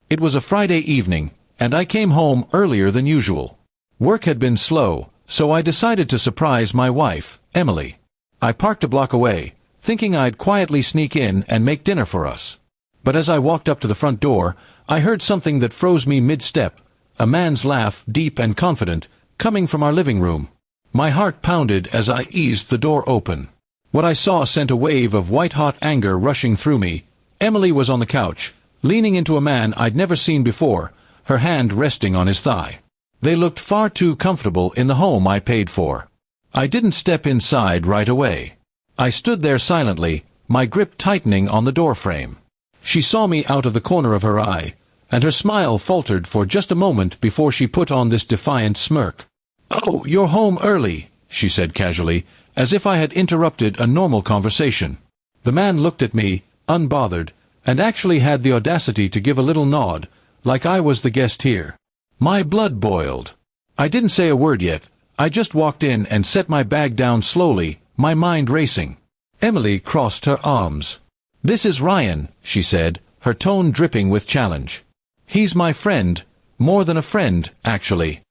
It was a Friday evening, and I came home earlier than usual. Work had been slow, so I decided to surprise my wife, Emily. I parked a block away, thinking I'd quietly sneak in and make dinner for us. But as I walked up to the front door, I heard something that froze me mid-step, a man's laugh, deep and confident, coming from our living room. My heart pounded as I eased the door open. What I saw sent a wave of white-hot anger rushing through me. Emily was on the couch, leaning into a man I'd never seen before, her hand resting on his thigh. They looked far too comfortable in the home I paid for. I didn't step inside right away. I stood there silently, my grip tightening on the doorframe. She saw me out of the corner of her eye, and her smile faltered for just a moment before she put on this defiant smirk. "Oh, you're home early," she said casually, as if I had interrupted a normal conversation. The man looked at me, unbothered, and actually had the audacity to give a little nod, like I was the guest here. My blood boiled. I didn't say a word yet. I just walked in and set my bag down slowly, my mind racing. Emily crossed her arms. "This is Ryan," she said, her tone dripping with challenge. "He's my friend, more than a friend, actually."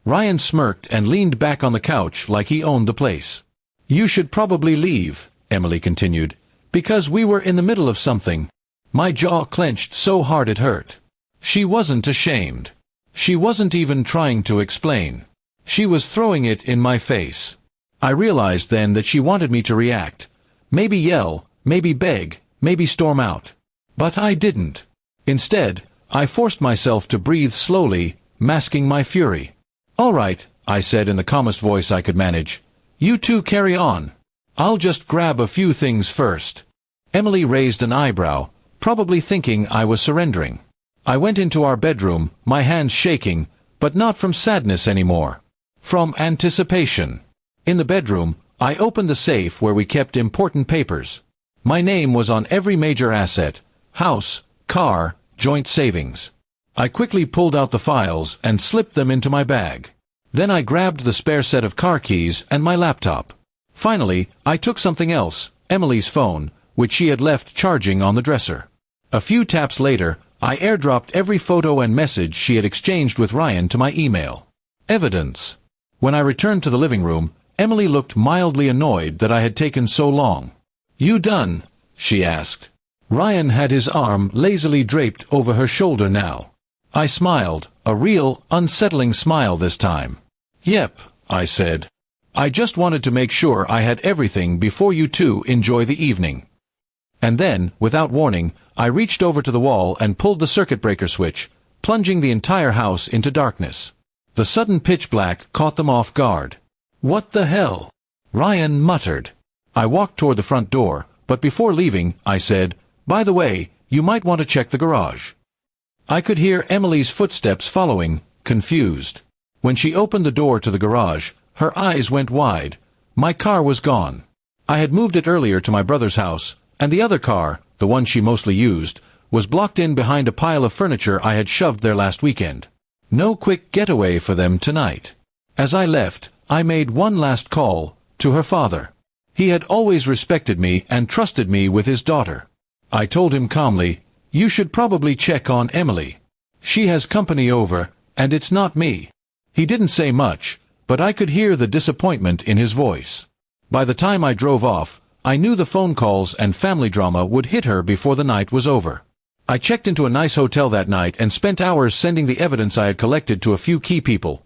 Ryan smirked and leaned back on the couch like he owned the place. "You should probably leave," Emily continued, "because we were in the middle of something." My jaw clenched so hard it hurt. She wasn't ashamed. She wasn't even trying to explain. She was throwing it in my face. I realized then that she wanted me to react. Maybe yell, maybe beg, maybe storm out. But I didn't. Instead, I forced myself to breathe slowly, masking my fury. "All right," I said in the calmest voice I could manage. "You two carry on. I'll just grab a few things first." Emily raised an eyebrow, probably thinking I was surrendering. I went into our bedroom, my hands shaking, but not from sadness anymore. From anticipation. In the bedroom, I opened the safe where we kept important papers. My name was on every major asset: house, car, joint savings. I quickly pulled out the files and slipped them into my bag. Then I grabbed the spare set of car keys and my laptop. Finally, I took something else, Emily's phone, which she had left charging on the dresser. A few taps later, I airdropped every photo and message she had exchanged with Ryan to my email. Evidence. When I returned to the living room, Emily looked mildly annoyed that I had taken so long. "You done?" she asked. Ryan had his arm lazily draped over her shoulder now. I smiled, a real, unsettling smile this time. "Yep," I said. "I just wanted to make sure I had everything before you two enjoy the evening." And then, without warning, I reached over to the wall and pulled the circuit breaker switch, plunging the entire house into darkness. The sudden pitch black caught them off guard. "What the hell?" Ryan muttered. I walked toward the front door, but before leaving, I said, "By the way, you might want to check the garage." I could hear Emily's footsteps following, confused. When she opened the door to the garage, her eyes went wide. My car was gone. I had moved it earlier to my brother's house, and the other car, the one she mostly used, was blocked in behind a pile of furniture I had shoved there last weekend. No quick getaway for them tonight. As I left, I made one last call, to her father. He had always respected me and trusted me with his daughter. I told him calmly, "You should probably check on Emily. She has company over, and it's not me." He didn't say much, but I could hear the disappointment in his voice. By the time I drove off, I knew the phone calls and family drama would hit her before the night was over. I checked into a nice hotel that night and spent hours sending the evidence I had collected to a few key people.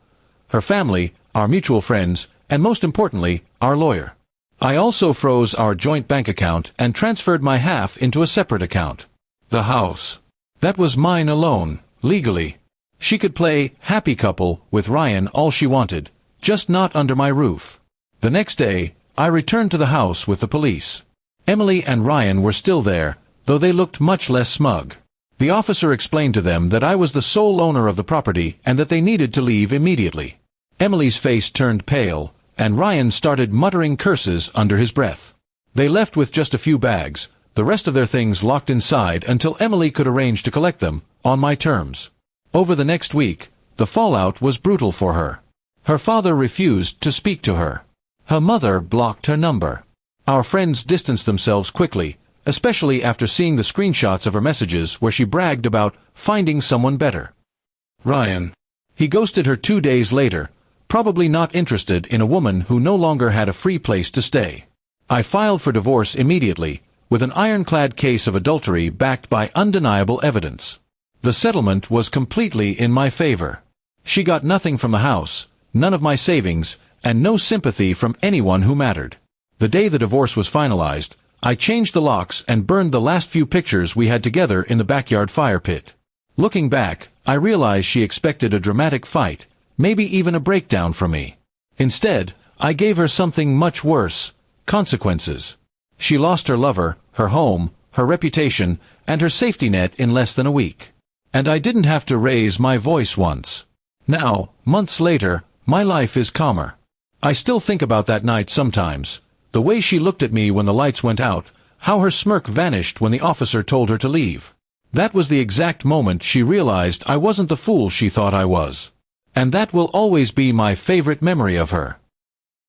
Her family, our mutual friends, and most importantly, our lawyer. I also froze our joint bank account and transferred my half into a separate account. The house. That was mine alone, legally. She could play happy couple with Ryan all she wanted, just not under my roof. The next day, I returned to the house with the police. Emily and Ryan were still there, though they looked much less smug. The officer explained to them that I was the sole owner of the property and that they needed to leave immediately. Emily's face turned pale, and Ryan started muttering curses under his breath. They left with just a few bags, the rest of their things locked inside until Emily could arrange to collect them, on my terms. Over the next week, the fallout was brutal for her. Her father refused to speak to her. Her mother blocked her number. Our friends distanced themselves quickly, especially after seeing the screenshots of her messages where she bragged about finding someone better. Ryan. He ghosted her 2 days later, probably not interested in a woman who no longer had a free place to stay. I filed for divorce immediately, with an ironclad case of adultery backed by undeniable evidence. The settlement was completely in my favor. She got nothing from the house, none of my savings, and no sympathy from anyone who mattered. The day the divorce was finalized, I changed the locks and burned the last few pictures we had together in the backyard fire pit. Looking back, I realized she expected a dramatic fight, maybe even a breakdown from me. Instead, I gave her something much worse: consequences. She lost her lover, her home, her reputation, and her safety net in less than a week. And I didn't have to raise my voice once. Now, months later, my life is calmer. I still think about that night sometimes. The way she looked at me when the lights went out, how her smirk vanished when the officer told her to leave. That was the exact moment she realized I wasn't the fool she thought I was. And that will always be my favorite memory of her.